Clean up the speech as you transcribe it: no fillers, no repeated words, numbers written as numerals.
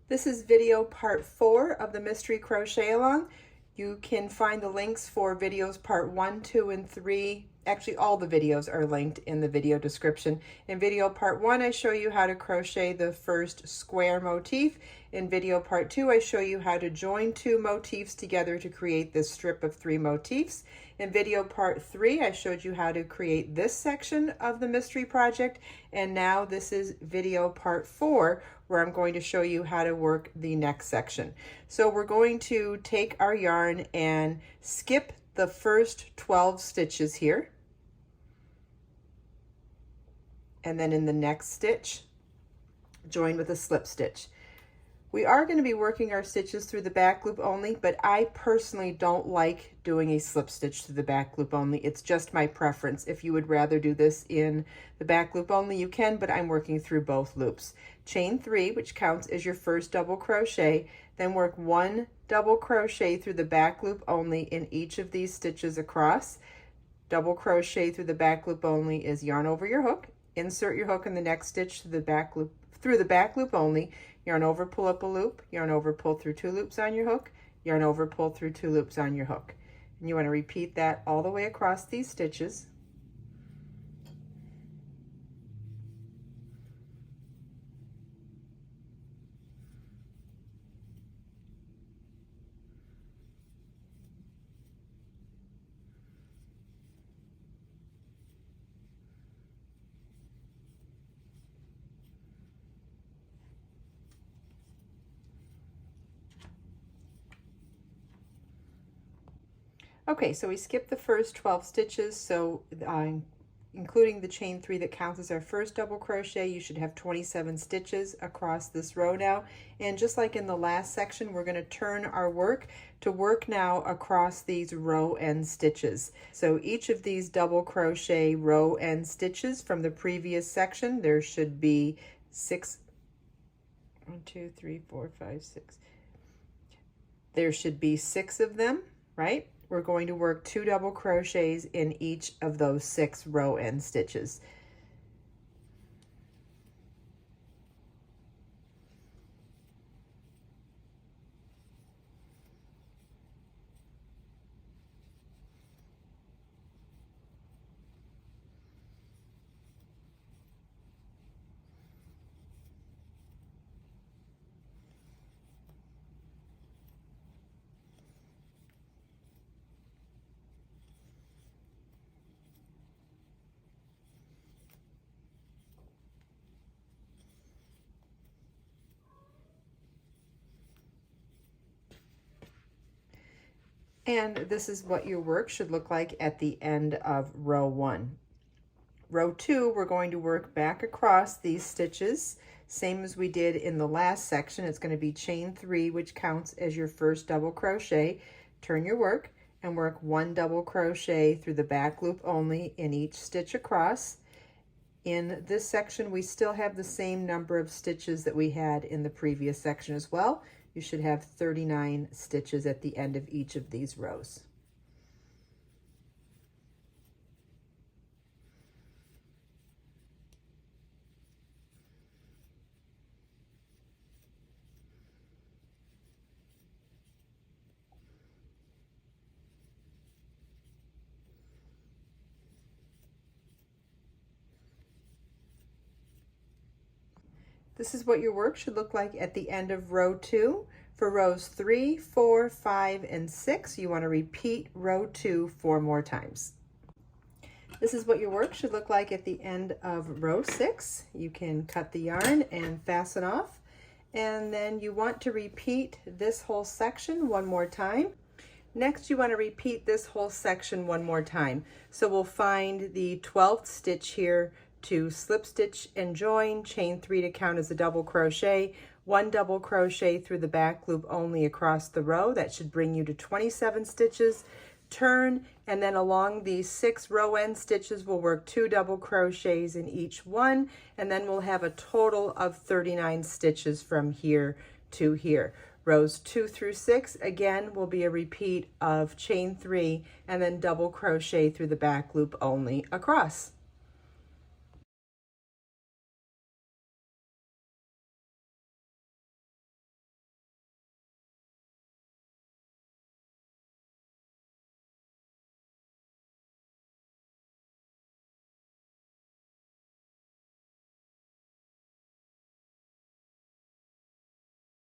This is video part 4 of the mystery crochet along. You can find the links for videos part 1, 2, and 3. Actually, all the videos are linked in the video description. In video part 1, I show you how to crochet the first square motif. In video part 2, I show you how to join 2 motifs together to create this strip of 3 motifs. In video part 3, I showed you how to create this section of the mystery project. And now this is video part 4, where I'm going to show you how to work the next section. So we're going to take our yarn and skip the first 12 stitches here. And then in the next stitch, join with a slip stitch. We are going to be working our stitches through the back loop only, but I personally don't like doing a slip stitch through the back loop only. It's just my preference. If you would rather do this in the back loop only, you can, but I'm working through both loops. Chain 3, which counts as your first double crochet, then work 1 double crochet through the back loop only in each of these stitches across. Double crochet through the back loop only is yarn over your hook. Insert your hook in the next stitch through the back loop only. Yarn over, pull up a loop, yarn over, pull through 2 loops on your hook, yarn over, pull through 2 loops on your hook. And you want to repeat that all the way across these stitches. Okay, so we skipped the first 12 stitches, so including the chain 3 that counts as our first double crochet, you should have 27 stitches across this row now. And just like in the last section, we're going to turn our work to work now across these row end stitches. So each of these double crochet row end stitches from the previous section, there should be 6. 1, 2, 3, 4, 5, 6. There should be 6 of them, right? We're going to work 2 double crochets in each of those 6 row end stitches. And this is what your work should look like at the end of row 1. Row 2, we're going to work back across these stitches, same as we did in the last section. It's going to be chain 3, which counts as your first double crochet. Turn your work and work 1 double crochet through the back loop only in each stitch across. In this section, we still have the same number of stitches that we had in the previous section as well. You should have 39 stitches at the end of each of these rows. This is what your work should look like at the end of row 2. For rows 3, 4, 5, and 6, you want to repeat row 2 4 more times. This is what your work should look like at the end of row 6. You can cut the yarn and fasten off. And then you want to repeat this whole section 1 more time. Next, you want to repeat this whole section 1 more time. So we'll find the 12th stitch here to slip stitch and join, chain 3 to count as a double crochet, 1 double crochet through the back loop only across the row. That should bring you to 27 stitches. Turn, and then along these 6 row end stitches, we'll work 2 double crochets in each one, and then we'll have a total of 39 stitches from here to here. Rows 2 through 6, again, will be a repeat of chain 3 and then double crochet through the back loop only across.